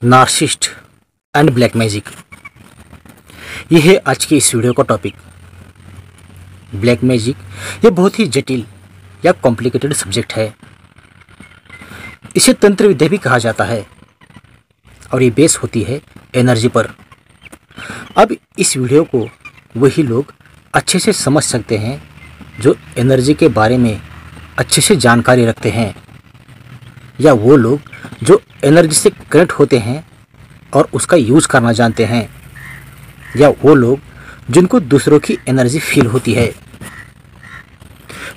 Narcissist and black magic, ये है आज की इस वीडियो का टॉपिक। ब्लैक मैजिक ये बहुत ही जटिल या कॉम्प्लिकेटेड सब्जेक्ट है। इसे तंत्र विद्या भी कहा जाता है और ये बेस होती है एनर्जी पर। अब इस वीडियो को वही लोग अच्छे से समझ सकते हैं जो एनर्जी के बारे में अच्छे से जानकारी रखते हैं, या वो लोग जो एनर्जी से कनेक्ट होते हैं और उसका यूज़ करना जानते हैं, या वो लोग जिनको दूसरों की एनर्जी फील होती है।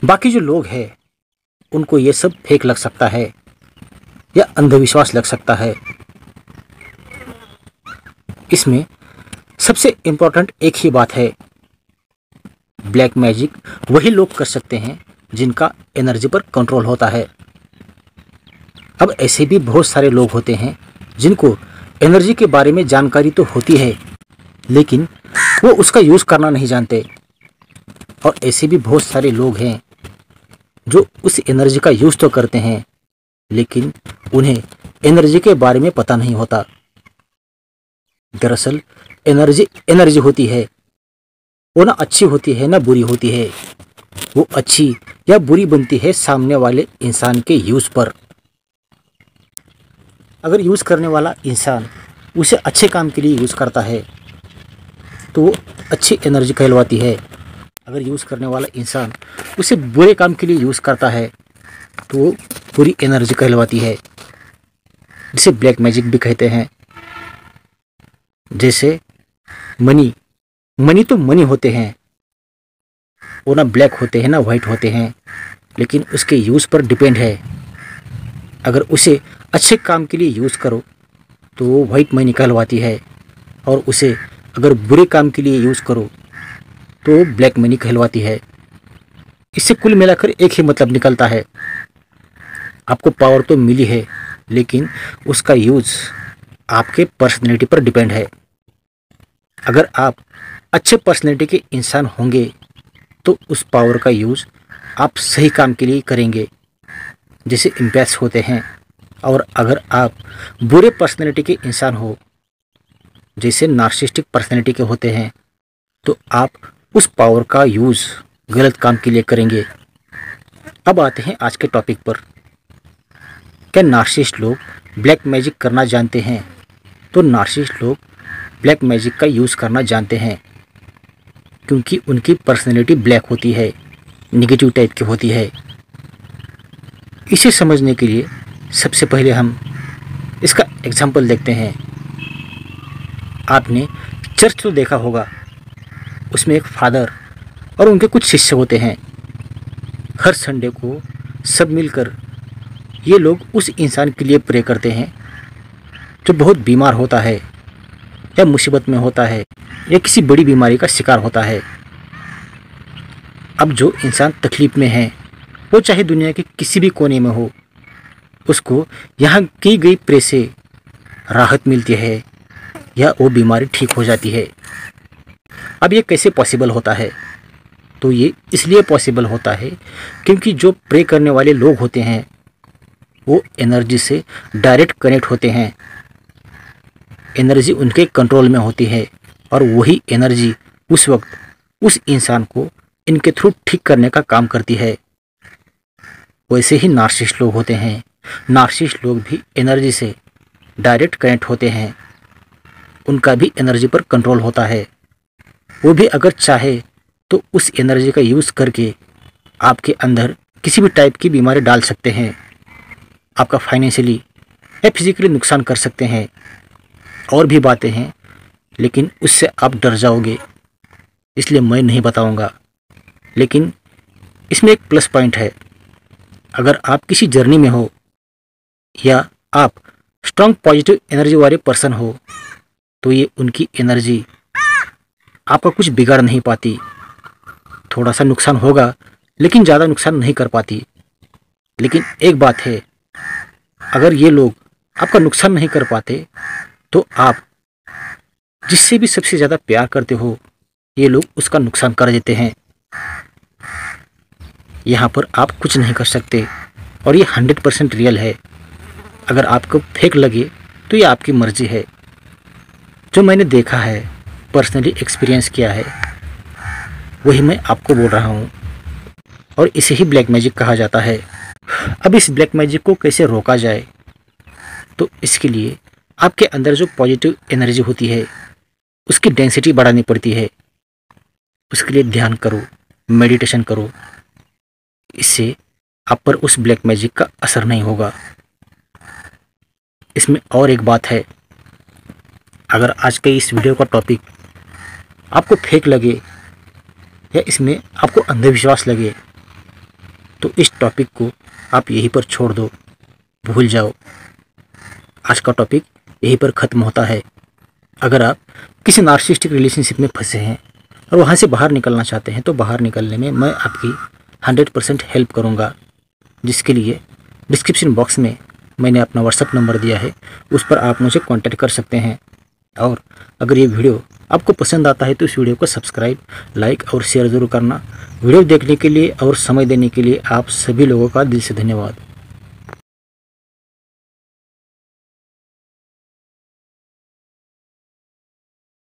बाकी जो लोग हैं उनको ये सब फेक लग सकता है या अंधविश्वास लग सकता है। इसमें सबसे इम्पोर्टेंट एक ही बात है, ब्लैक मैजिक वही लोग कर सकते हैं जिनका एनर्जी पर कंट्रोल होता है। अब ऐसे भी बहुत सारे लोग होते हैं जिनको एनर्जी के बारे में जानकारी तो होती है, लेकिन वो उसका यूज़ करना नहीं जानते। और ऐसे भी बहुत सारे लोग हैं जो उस एनर्जी का यूज़ तो करते हैं, लेकिन उन्हें एनर्जी के बारे में पता नहीं होता। दरअसल एनर्जी होती है, वो ना अच्छी होती है ना बुरी होती है। वो अच्छी या बुरी बनती है सामने वाले इंसान के यूज़ पर। अगर यूज़ करने वाला इंसान उसे अच्छे काम के लिए यूज़ करता है तो वो अच्छी एनर्जी कहलवाती है। अगर यूज़ करने वाला इंसान उसे बुरे काम के लिए यूज़ करता है तो वो बुरी एनर्जी कहलवाती है, जिसे ब्लैक मैजिक भी कहते हैं। जैसे मनी तो मनी होते हैं, वो ना ब्लैक होते हैं ना वाइट होते हैं, लेकिन उसके यूज़ पर डिपेंड है। अगर उसे अच्छे काम के लिए यूज़ करो तो वो वाइट मनी कहलवाती है, और उसे अगर बुरे काम के लिए यूज़ करो तो वो ब्लैक मनी कहलवाती है। इससे कुल मिलाकर एक ही मतलब निकलता है, आपको पावर तो मिली है, लेकिन उसका यूज़ आपके पर्सनैलिटी पर डिपेंड है। अगर आप अच्छे पर्सनैलिटी के इंसान होंगे तो उस पावर का यूज़ आप सही काम के लिए करेंगे, जैसे इम्पैक्ट होते हैं। और अगर आप बुरे पर्सनैलिटी के इंसान हो, जैसे नार्सिसिस्टिक पर्सनैलिटी के होते हैं, तो आप उस पावर का यूज़ गलत काम के लिए करेंगे। अब आते हैं आज के टॉपिक पर। क्या नार्सिसिस्ट लोग ब्लैक मैजिक करना जानते हैं? तो नार्सिसिस्ट लोग ब्लैक मैजिक का यूज़ करना जानते हैं, क्योंकि उनकी पर्सनैलिटी ब्लैक होती है, नेगेटिव टाइप की होती है। इसे समझने के लिए सबसे पहले हम इसका एग्जाम्पल देखते हैं। आपने चर्च तो देखा होगा, उसमें एक फादर और उनके कुछ शिष्य होते हैं। हर संडे को सब मिलकर ये लोग उस इंसान के लिए प्रे करते हैं जो बहुत बीमार होता है, या मुसीबत में होता है, या किसी बड़ी बीमारी का शिकार होता है। अब जो इंसान तकलीफ में है, वो चाहे दुनिया के किसी भी कोने में हो, उसको यहाँ की गई प्रे से राहत मिलती है, या वो बीमारी ठीक हो जाती है। अब ये कैसे पॉसिबल होता है? तो ये इसलिए पॉसिबल होता है क्योंकि जो प्रे करने वाले लोग होते हैं वो एनर्जी से डायरेक्ट कनेक्ट होते हैं। एनर्जी उनके कंट्रोल में होती है, और वही एनर्जी उस वक्त उस इंसान को इनके थ्रू ठीक करने का काम करती है। वैसे ही नार्सिसिस्ट लोग होते हैं। नार्सिसिस्ट लोग भी एनर्जी से डायरेक्ट कनेक्ट होते हैं, उनका भी एनर्जी पर कंट्रोल होता है। वो भी अगर चाहे तो उस एनर्जी का यूज़ करके आपके अंदर किसी भी टाइप की बीमारी डाल सकते हैं, आपका फाइनेंशियली या फिजिकली नुकसान कर सकते हैं। और भी बातें हैं, लेकिन उससे आप डर जाओगे, इसलिए मैं नहीं बताऊंगा। लेकिन इसमें एक प्लस पॉइंट है, अगर आप किसी जर्नी में हो या आप स्ट्रॉन्ग पॉजिटिव एनर्जी वाले पर्सन हो, तो ये उनकी एनर्जी आपका कुछ बिगाड़ नहीं पाती। थोड़ा सा नुकसान होगा, लेकिन ज़्यादा नुकसान नहीं कर पाती। लेकिन एक बात है, अगर ये लोग आपका नुकसान नहीं कर पाते तो आप जिससे भी सबसे ज़्यादा प्यार करते हो, ये लोग उसका नुकसान कर देते हैं। यहाँ पर आप कुछ नहीं कर सकते, और ये 100% रियल है। अगर आपको फेक लगे तो ये आपकी मर्जी है। जो मैंने देखा है, पर्सनली एक्सपीरियंस किया है, वही मैं आपको बोल रहा हूँ और इसे ही ब्लैक मैजिक कहा जाता है। अब इस ब्लैक मैजिक को कैसे रोका जाए, तो इसके लिए आपके अंदर जो पॉजिटिव एनर्जी होती है उसकी डेंसिटी बढ़ानी पड़ती है। उसके लिए ध्यान करो, मेडिटेशन करो, इससे आप पर उस ब्लैक मैजिक का असर नहीं होगा। इसमें और एक बात है, अगर आज के इस वीडियो का टॉपिक आपको फेक लगे या इसमें आपको अंधविश्वास लगे तो इस टॉपिक को आप यहीं पर छोड़ दो, भूल जाओ। आज का टॉपिक यहीं पर ख़त्म होता है। अगर आप किसी नार्सिसिस्टिक रिलेशनशिप में फंसे हैं और वहाँ से बाहर निकलना चाहते हैं तो बाहर निकलने में मैं आपकी 100% हेल्प करूँगा, जिसके लिए डिस्क्रिप्शन बॉक्स में मैंने अपना व्हाट्सअप नंबर दिया है, उस पर आप मुझे कांटेक्ट कर सकते हैं। और अगर ये वीडियो आपको पसंद आता है तो इस वीडियो को सब्सक्राइब, लाइक और शेयर ज़रूर करना। वीडियो देखने के लिए और समय देने के लिए आप सभी लोगों का दिल से धन्यवाद।